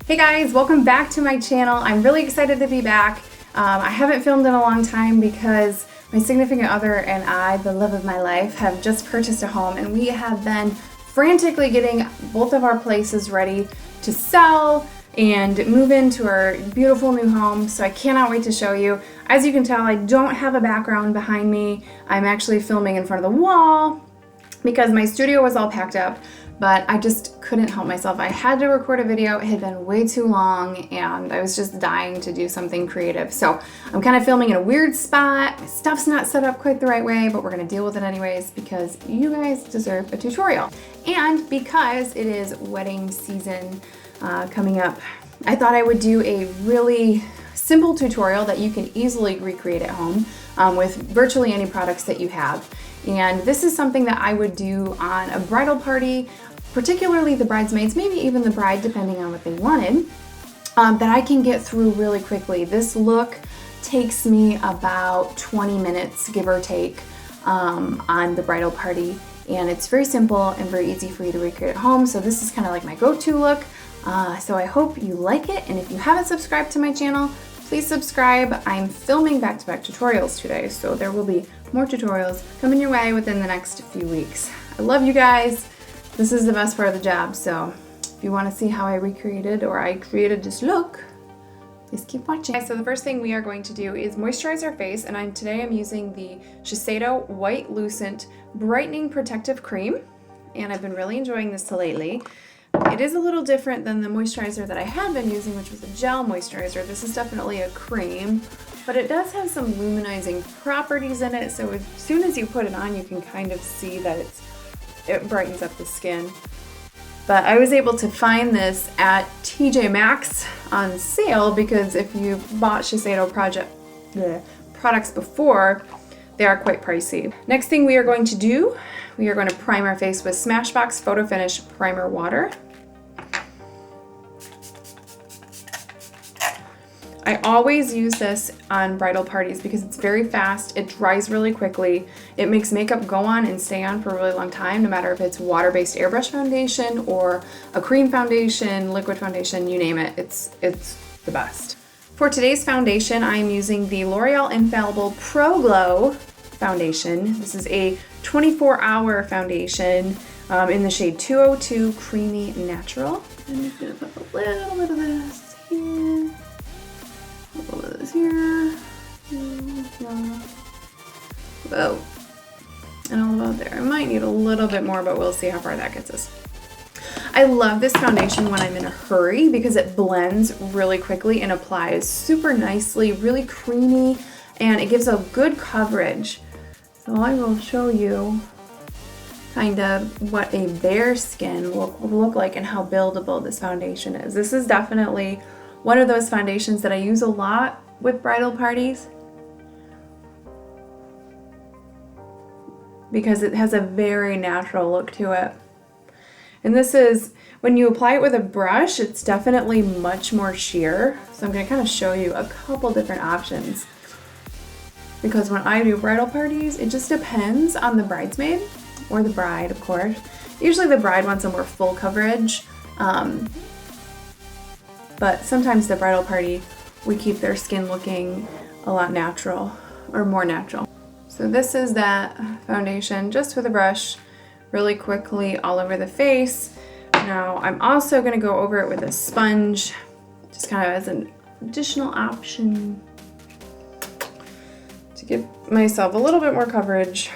Hey guys, welcome back to my channel. I'm really excited to be back. I haven't filmed in a long time because my significant other and I, the love of my life, have just purchased a home and we have been frantically getting both of our places ready to sell and move into our beautiful new home. So I cannot wait to show you. As you can tell, I don't have a background behind me. I'm actually filming in front of the wall because my studio was all packed up. But I just couldn't help myself. I had to record a video. It had been way too long and I was just dying to do something creative. So I'm kind of filming in a weird spot. My stuff's not set up quite the right way, but we're gonna deal with it anyways because you guys deserve a tutorial. And because it is wedding season coming up, I thought I would do a really simple tutorial that you can easily recreate at home with virtually any products that you have. And this is something that I would do on a bridal party, particularly the bridesmaids, maybe even the bride, depending on what they wanted, that I can get through really quickly. This look takes me about 20 minutes, give or take, on the bridal party. And it's very simple and very easy for you to recreate at home. So this is kind of like my go-to look. So I hope you like it. And if you haven't subscribed to my channel, please subscribe. I'm filming back-to-back tutorials today, so there will be more tutorials coming your way within the next few weeks. I love you guys. This is the best part of the job, so if you want to see how I recreated or I created this look, please keep watching. Okay, so the first thing we are going to do is moisturize our face, and today I'm using the Shiseido White Lucent Brightening Protective Cream, and I've been really enjoying this lately. It is a little different than the moisturizer that I had been using, which was a gel moisturizer. This is definitely a cream, but it does have some luminizing properties in it, so as soon as you put it on, you can kind of see that it brightens up the skin. But I was able to find this at TJ Maxx on sale because if you bought Shiseido products before, they are quite pricey. Next thing we are going to do, we are going to prime our face with Smashbox Photo Finish Primer Water. I always use this on bridal parties because it's very fast, it dries really quickly, it makes makeup go on and stay on for a really long time, no matter if it's water-based airbrush foundation or a cream foundation, liquid foundation, you name it, it's the best. For today's foundation, I am using the L'Oreal Infallible Pro Glow foundation. This is a 24-hour foundation in the shade 202 Creamy Natural. I'm just gonna put a little bit of this here. A little bit of this here. Whoa. And all about there. I might need a little bit more, but we'll see how far that gets us. I love this foundation when I'm in a hurry because it blends really quickly and applies super nicely, really creamy, and it gives a good coverage. So I will show you kind of what a bare skin will look like and how buildable this foundation is. This is definitely one of those foundations that I use a lot with bridal parties because it has a very natural look to it. And this is, when you apply it with a brush, it's definitely much more sheer. So I'm gonna kind of show you a couple different options. Because when I do bridal parties, it just depends on the bridesmaid or the bride, of course. Usually the bride wants a more full coverage. But sometimes the bridal party, we keep their skin looking a lot natural or more natural. So this is that foundation just with a brush really quickly all over the face. Now I'm also going to go over it with a sponge just kind of as an additional option to give myself a little bit more coverage.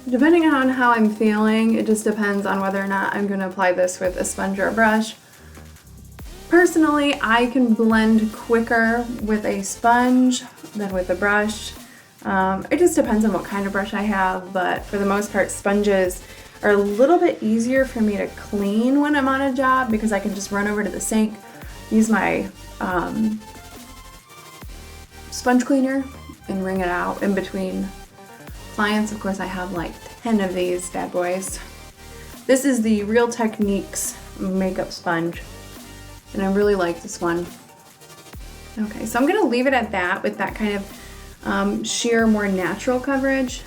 Depending on how I'm feeling, it just depends on whether or not I'm going to apply this with a sponge or a brush. Personally, I can blend quicker with a sponge than with a brush. It just depends on what kind of brush I have, but for the most part, sponges are a little bit easier for me to clean when I'm on a job because I can just run over to the sink, use my sponge cleaner, and wring it out in between clients. Of course, I have like 10 of these bad boys. This is the Real Techniques makeup sponge, and I really like this one. Okay, so I'm gonna leave it at that with that kind of sheer, more natural coverage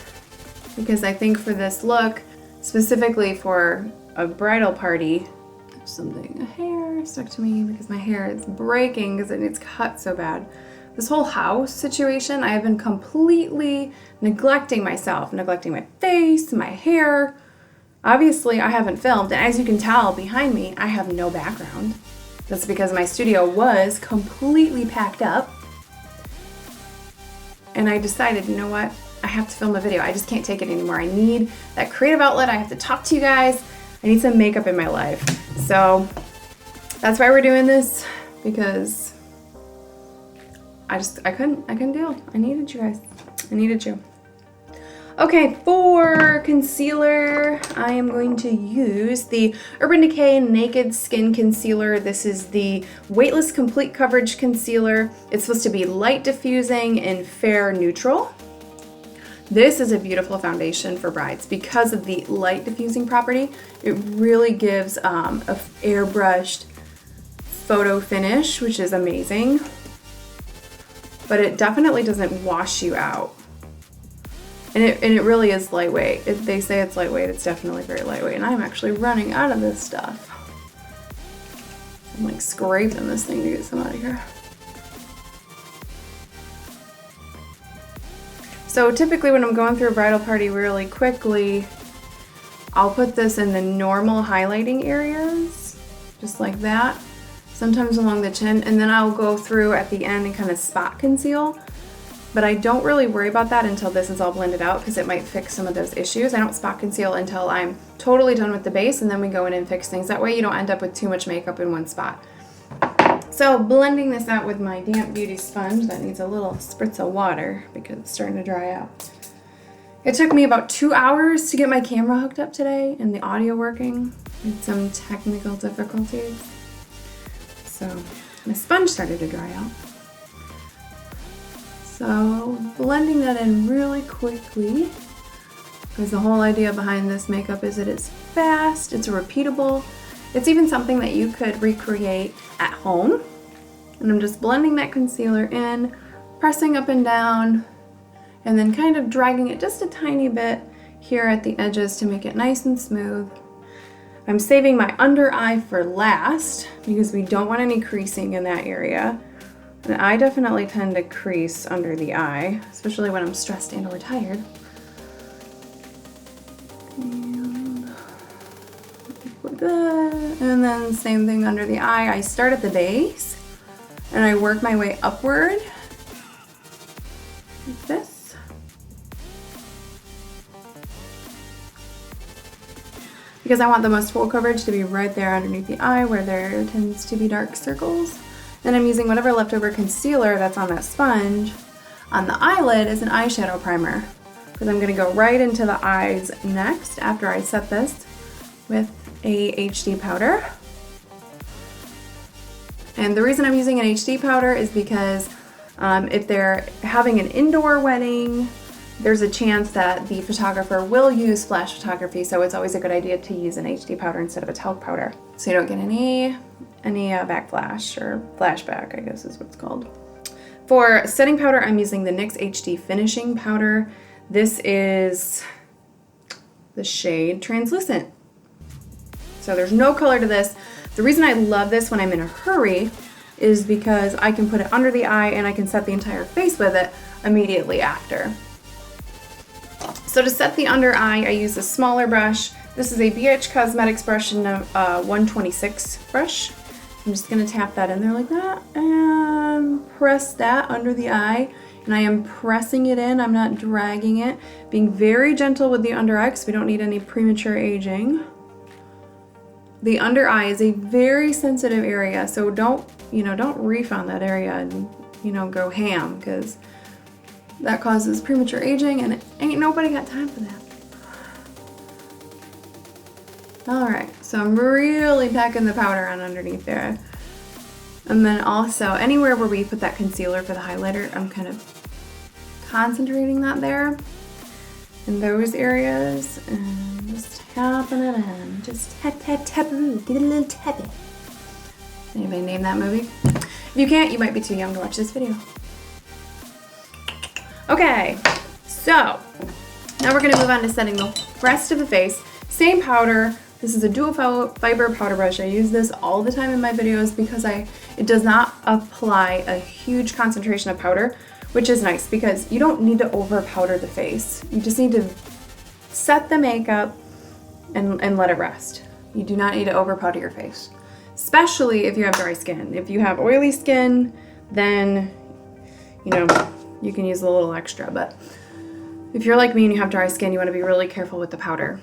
because I think for this look, specifically for a bridal party. A hair stuck to me because my hair is breaking because it's cut so bad. This whole house situation, I have been completely neglecting myself, neglecting my face, my hair. Obviously, I haven't filmed, and as you can tell behind me, I have no background. That's because my studio was completely packed up. And I decided, you know what? I have to film a video. I just can't take it anymore. I need that creative outlet. I have to talk to you guys. I need some makeup in my life. So that's why we're doing this, because I couldn't deal. I needed you guys. I needed you. Okay, for concealer, I am going to use the Urban Decay Naked Skin Concealer. This is the Weightless Complete Coverage Concealer. It's supposed to be light diffusing and fair neutral. This is a beautiful foundation for brides because of the light diffusing property. It really gives a airbrushed photo finish, which is amazing. But it definitely doesn't wash you out. And it really is lightweight. They say it's lightweight, it's definitely very lightweight. And I'm actually running out of this stuff. I'm like scraping this thing to get some out of here. So typically when I'm going through a bridal party really quickly, I'll put this in the normal highlighting areas, just like that. Sometimes along the chin, and then I'll go through at the end and kind of spot conceal. But I don't really worry about that until this is all blended out because it might fix some of those issues. I don't spot conceal until I'm totally done with the base, and then we go in and fix things. That way you don't end up with too much makeup in one spot. So blending this out with my damp beauty sponge that needs a little spritz of water because it's starting to dry out. It took me about 2 hours to get my camera hooked up today and the audio working with some technical difficulties. So my sponge started to dry out. So blending that in really quickly, because the whole idea behind this makeup is that it's fast, it's repeatable, it's even something that you could recreate at home. And I'm just blending that concealer in, pressing up and down, and then kind of dragging it just a tiny bit here at the edges to make it nice and smooth. I'm saving my under eye for last because we don't want any creasing in that area. And I definitely tend to crease under the eye, especially when I'm stressed and or tired. And then same thing under the eye. I start at the base and I work my way upward like this. Because I want the most full coverage to be right there underneath the eye where there tends to be dark circles. Then I'm using whatever leftover concealer that's on that sponge on the eyelid as an eyeshadow primer. Because I'm going to go right into the eyes next after I set this with a HD powder. And the reason I'm using an HD powder is because if they're having an indoor wedding, there's a chance that the photographer will use flash photography, so it's always a good idea to use an HD powder instead of a talc powder, so you don't get any backflash or flashback, I guess is what it's called. For setting powder, I'm using the NYX HD finishing powder. This is the shade Translucent. So there's no color to this. The reason I love this when I'm in a hurry is because I can put it under the eye and I can set the entire face with it immediately after. So to set the under eye, I use a smaller brush. This is a BH Cosmetics brush in a 126 brush. I'm just gonna tap that in there like that and press that under the eye. And I am pressing it in, I'm not dragging it. Being very gentle with the under eye because we don't need any premature aging. The under eye is a very sensitive area, so don't reef on that area and, go ham, because that causes premature aging and ain't nobody got time for that. Alright, so I'm really packing the powder on underneath there. And then also, anywhere where we put that concealer for the highlighter, I'm kind of concentrating that there in those areas and just tapping it in. Just tap, tap, tap-a-roo. Give it a little tapping. Anybody name that movie? If you can't, you might be too young to watch this video. Okay, so now we're going to move on to setting the rest of the face. Same powder This is a dual fiber powder brush. I use this all the time in my videos because it does not apply a huge concentration of powder, which is nice because you don't need to over powder the face. You just need to set the makeup and let it rest. You do not need to over powder your face, especially if you have dry skin. If you have oily skin, then you know, you can use a little extra, but if you're like me and you have dry skin, you want to be really careful with the powder.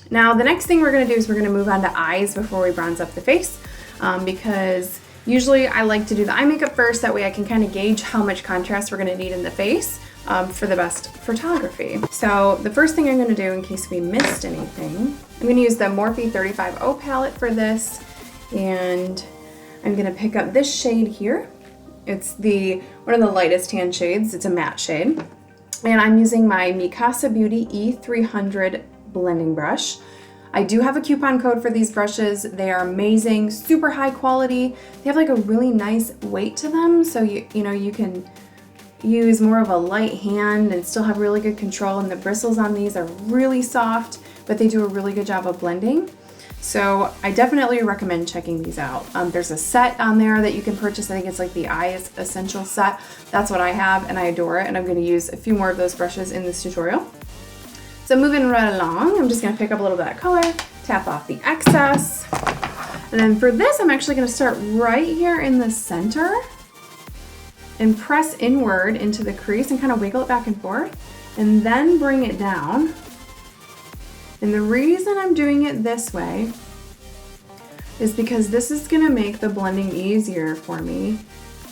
Now, the next thing we're going to do is we're going to move on to eyes before we bronze up the face, because usually I like to do the eye makeup first. That way I can kind of gauge how much contrast we're going to need in the face for the best photography. So the first thing I'm going to do, in case we missed anything, I'm going to use the Morphe 35O palette for this, and I'm going to pick up this shade here. It's one of the lightest tan shades. It's a matte shade. And I'm using my Mikasa Beauty E300 blending brush. I do have a coupon code for these brushes. They are amazing, super high quality. They have like a really nice weight to them, so you know you can use more of a light hand and still have really good control, and the bristles on these are really soft, but they do a really good job of blending. So I definitely recommend checking these out. There's a set on there that you can purchase. I think it's like the Eyes Essential set. That's what I have and I adore it, and I'm going to use a few more of those brushes in this tutorial. So moving right along, I'm just going to pick up a little bit of color, tap off the excess, and then for this I'm actually going to start right here in the center and press inward into the crease and kind of wiggle it back and forth, and then bring it down. And the reason I'm doing it this way is because this is going to make the blending easier for me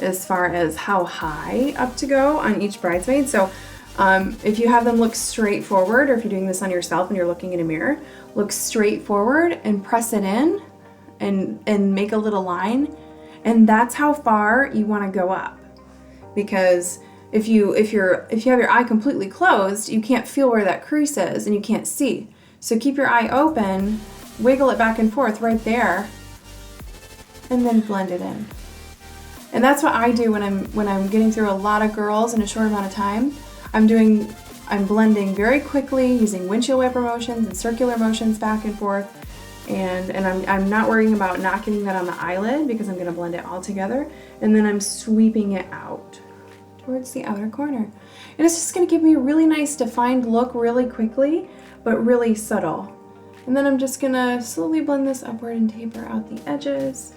as far as how high up to go on each bridesmaid. So if you have them look straight forward, or if you're doing this on yourself and you're looking in a mirror, look straight forward and press it in and make a little line, and that's how far you want to go up. Because if you have your eye completely closed, you can't feel where that crease is and you can't see. So keep your eye open, wiggle it back and forth right there, and then blend it in. And that's what I do when I'm getting through a lot of girls in a short amount of time. I'm blending very quickly using windshield wiper motions and circular motions back and forth, and I'm not worrying about not getting that on the eyelid because I'm going to blend it all together, and then I'm sweeping it out towards the outer corner. And it's just going to give me a really nice defined look really quickly, but really subtle. And then I'm just going to slowly blend this upward and taper out the edges.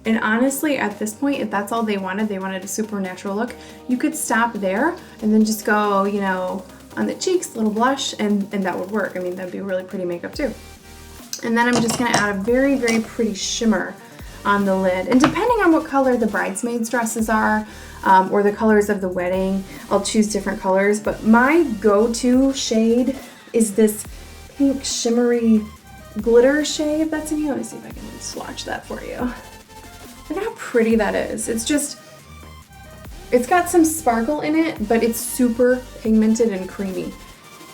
And honestly, at this point, if that's all they wanted a supernatural look, you could stop there and then just go, you know, on the cheeks, a little blush, and that would work. I mean, that'd be really pretty makeup too. And then I'm just gonna add a very, very pretty shimmer on the lid. And depending on what color the bridesmaids' dresses are, or the colors of the wedding, I'll choose different colors. But my go-to shade is this pink shimmery glitter shade that's in here. Let me see if I can swatch that for you. Look at how pretty that is. It's got some sparkle in it, but it's super pigmented and creamy.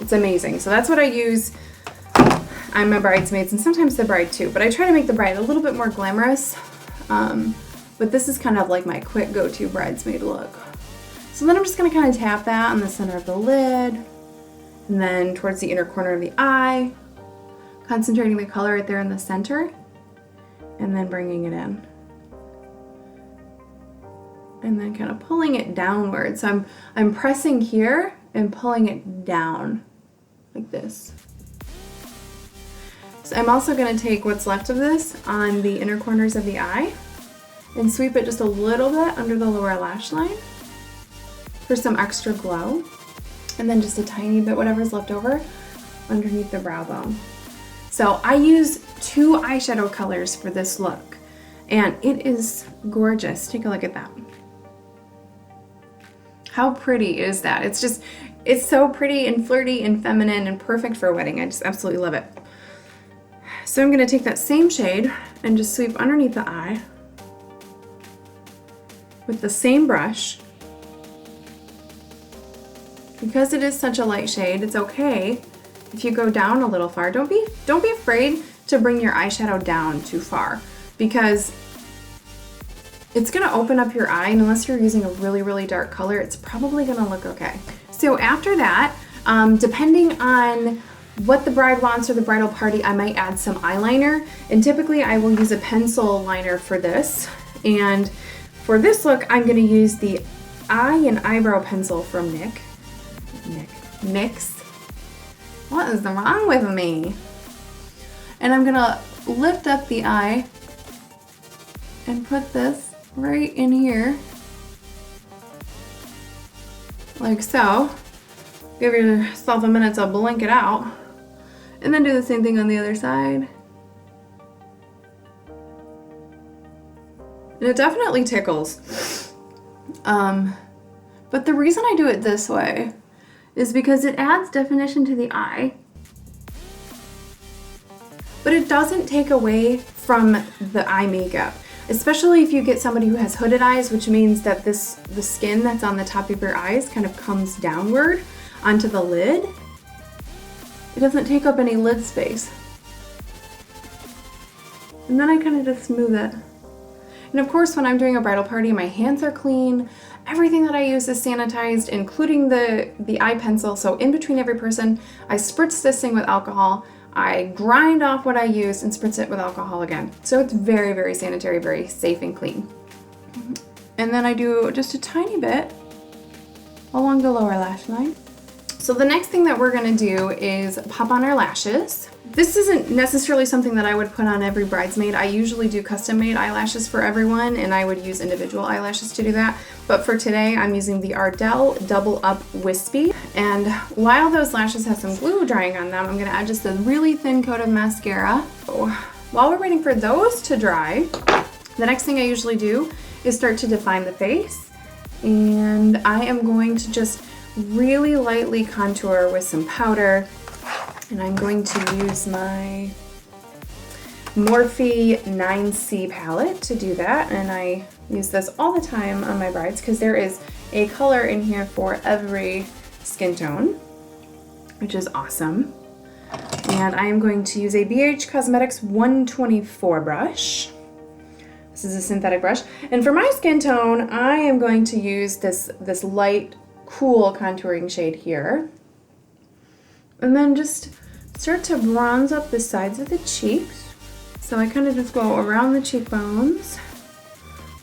It's amazing. So that's what I use. I'm a bridesmaid and sometimes the bride too, but I try to make the bride a little bit more glamorous. But this is kind of like my quick go-to bridesmaid look. So then I'm just gonna kind of tap that on the center of the lid, and then towards the inner corner of the eye, concentrating the color right there in the center, and then bringing it in. And then kind of pulling it downward. So I'm pressing here and pulling it down like this. So I'm also going to take what's left of this on the inner corners of the eye and sweep it just a little bit under the lower lash line for some extra glow. And then just a tiny bit, whatever's left over, underneath the brow bone. So I use 2 eyeshadow colors for this look, and it is gorgeous. Take a look at that. How pretty is that? It's so pretty and flirty and feminine and perfect for a wedding. I just absolutely love it. So I'm going to take that same shade and just sweep underneath the eye with the same brush. Because it is such a light shade, it's okay if you go down a little far. Don't be afraid to bring your eyeshadow down too far, because it's gonna open up your eye, and unless you're using a really, really dark color, it's probably gonna look okay. So after that, depending on what the bride wants or the bridal party, I might add some eyeliner. And typically I will use a pencil liner for this. And for this look, I'm gonna use the eye and eyebrow pencil from NYX. What is wrong with me? And I'm gonna lift up the eye and put this right in here, like so. Give yourself a minute to blink it out, and then do the same thing on the other side. And it definitely tickles. But the reason I do it this way is because it adds definition to the eye, but it doesn't take away from the eye makeup, especially if you get somebody who has hooded eyes, which means that the skin that's on the top of your eyes kind of comes downward onto the lid. It doesn't take up any lid space. And then I kind of just smooth it. And of course, when I'm doing a bridal party, my hands are clean. Everything that I use is sanitized, including the eye pencil. So in between every person, I spritz this thing with alcohol. I grind off what I used and spritz it with alcohol again. So it's very, very sanitary, very safe and clean. And then I do just a tiny bit along the lower lash line. So the next thing that we're gonna do is pop on our lashes. This isn't necessarily something that I would put on every bridesmaid. I usually do custom made eyelashes for everyone, and I would use individual eyelashes to do that. But for today, I'm using the Ardell Double Up Wispy. And while those lashes have some glue drying on them, I'm gonna add just a really thin coat of mascara. While we're waiting for those to dry, the next thing I usually do is start to define the face. And I am going to just really lightly contour with some powder. And I'm going to use my Morphe 9C palette to do that. And I use this all the time on my brides because there is a color in here for every skin tone, which is awesome. And I am going to use a BH Cosmetics 124 brush. This is a synthetic brush. And for my skin tone, I am going to use this light, cool contouring shade here. And then just start to bronze up the sides of the cheeks. So I kind of just go around the cheekbones,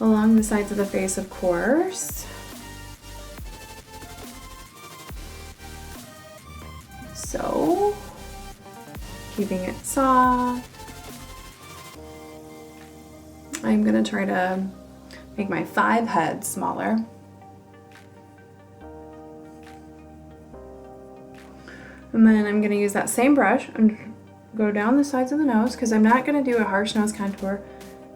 along the sides of the face, of course. So, keeping it soft. I'm gonna try to make my 5 heads smaller. And then I'm gonna use that same brush and go down the sides of the nose, because I'm not gonna do a harsh nose contour,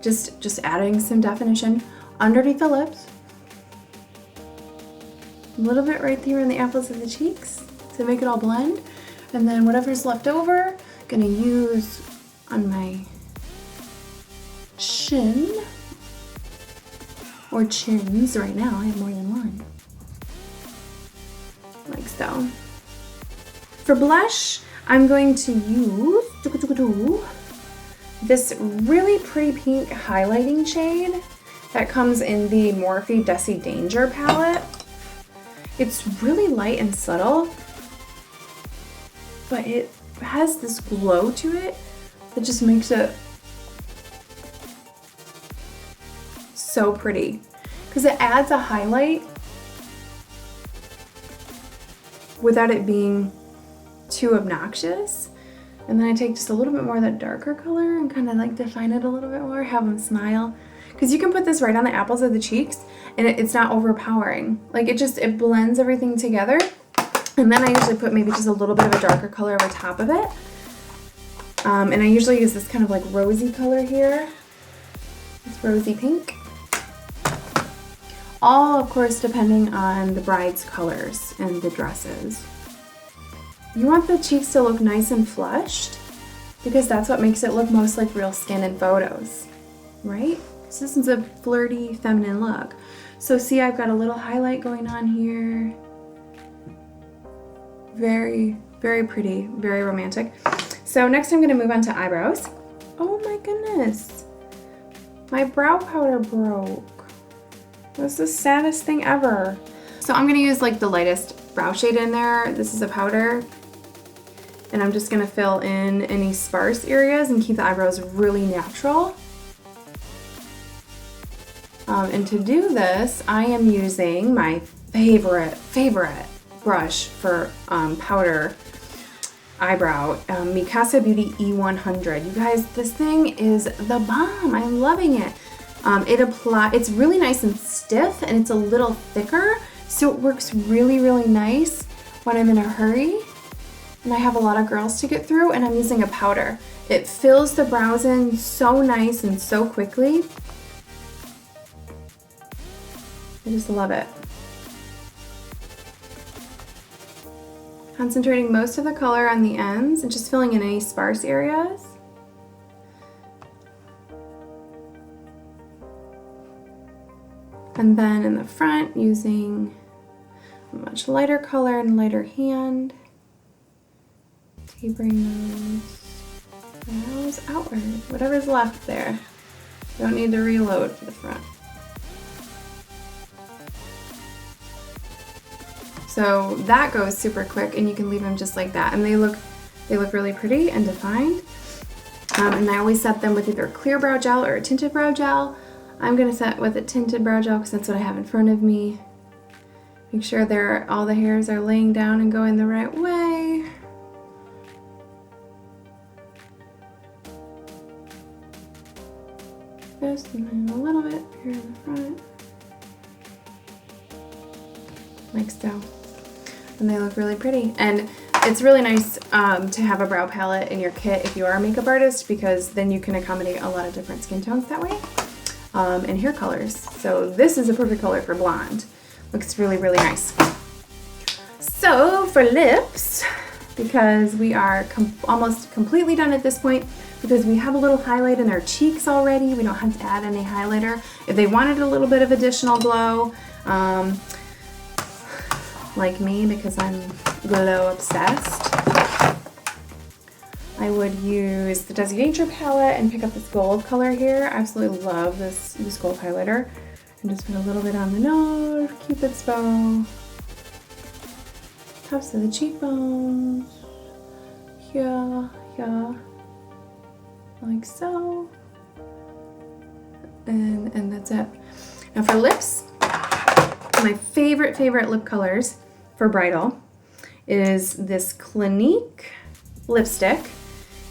just adding some definition underneath the lips. A little bit right there in the apples of the cheeks to make it all blend. And then whatever's left over, gonna use on my chin, or chins right now, I have more than one. Like so. For blush, I'm going to use this really pretty pink highlighting shade that comes in the Morphe Desi Danger palette. It's really light and subtle, but it has this glow to it that just makes it so pretty, because it adds a highlight without it being too obnoxious. And then I take just a little bit more of that darker color and kind of like define it a little bit more, have them smile. Because you can put this right on the apples of the cheeks and it's not overpowering. Like it blends everything together. And then I usually put maybe just a little bit of a darker color over top of it. And I usually use this kind of like rosy color here. It's rosy pink. All, of course, depending on the bride's colors and the dresses. You want the cheeks to look nice and flushed, because that's what makes it look most like real skin in photos, right? So this is a flirty, feminine look. So see, I've got a little highlight going on here. Very, very pretty, very romantic. So next I'm gonna move on to eyebrows. Oh my goodness, my brow powder broke. That's the saddest thing ever. So I'm gonna use like the lightest brow shade in there. This is a powder. And I'm just gonna fill in any sparse areas and keep the eyebrows really natural. And to do this, I am using my favorite brush for powder eyebrow, Mikasa Beauty E100. You guys, this thing is the bomb. I'm loving it. It's really nice and stiff, and it's a little thicker, so it works really, really nice when I'm in a hurry and I have a lot of girls to get through and I'm using a powder. It fills the brows in so nice and so quickly. I just love it. Concentrating most of the color on the ends and just filling in any sparse areas. And then in the front, using a much lighter color and lighter hand to bring those brows outward. Whatever's left there. Don't need to reload for the front. So that goes super quick, and you can leave them just like that. And they look really pretty and defined. And I always set them with either a clear brow gel or a tinted brow gel. I'm gonna set with a tinted brow gel because that's what I have in front of me. Make sure all the hairs are laying down and going the right way. Just and then a little bit here in the front. Like so. And they look really pretty. And it's really nice to have a brow palette in your kit if you are a makeup artist, because then you can accommodate a lot of different skin tones that way. And hair colors. So this is a perfect color for blonde. Looks really, really nice. So for lips, because we are almost completely done at this point, because we have a little highlight in our cheeks already, we don't have to add any highlighter. If they wanted a little bit of additional glow, like me, because I'm glow obsessed, I would use the Desi Danger palette and pick up this gold color here. I absolutely love this gold highlighter. And just put a little bit on the nose, Cupid's bow, tops of the cheekbones, here, like so. And that's it. Now for lips, my favorite lip colors for Bridal is this Clinique lipstick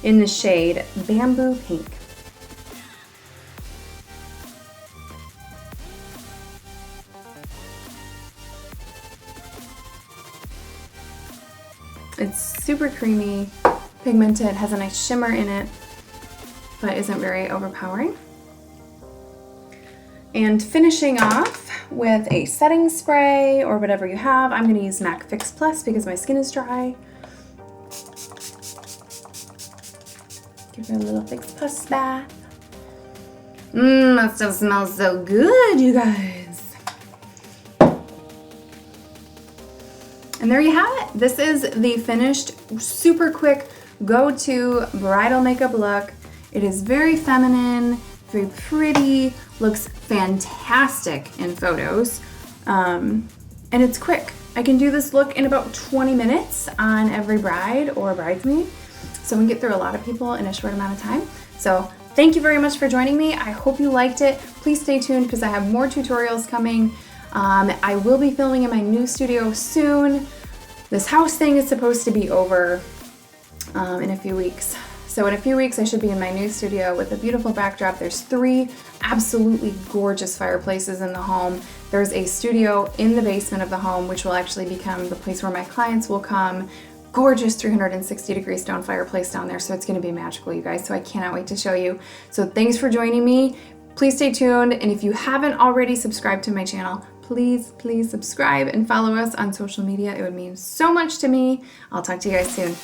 in the shade Bamboo Pink. It's super creamy, pigmented, has a nice shimmer in it, but isn't very overpowering. And finishing off with a setting spray or whatever you have. I'm gonna use MAC Fix Plus because my skin is dry. Give her a little Fix Plus bath. That stuff smells so good, you guys. And there you have it. This is the finished, super quick, go-to bridal makeup look. It is very feminine, very pretty, looks fantastic in photos, and it's quick. I can do this look in about 20 minutes on every bride or bridesmaid, so we can get through a lot of people in a short amount of time. So thank you very much for joining me. I hope you liked it. Please stay tuned because I have more tutorials coming. I will be filming in my new studio soon. This house thing is supposed to be over in a few weeks. So in a few weeks I should be in my new studio with a beautiful backdrop. There's 3 absolutely gorgeous fireplaces in the home. There's a studio in the basement of the home, which will actually become the place where my clients will come. Gorgeous 360-degree stone fireplace down there, so it's gonna be magical, you guys. So I cannot wait to show you. So thanks for joining me. Please stay tuned, and if you haven't already subscribed to my channel, please subscribe and follow us on social media. It would mean so much to me. I'll talk to you guys soon.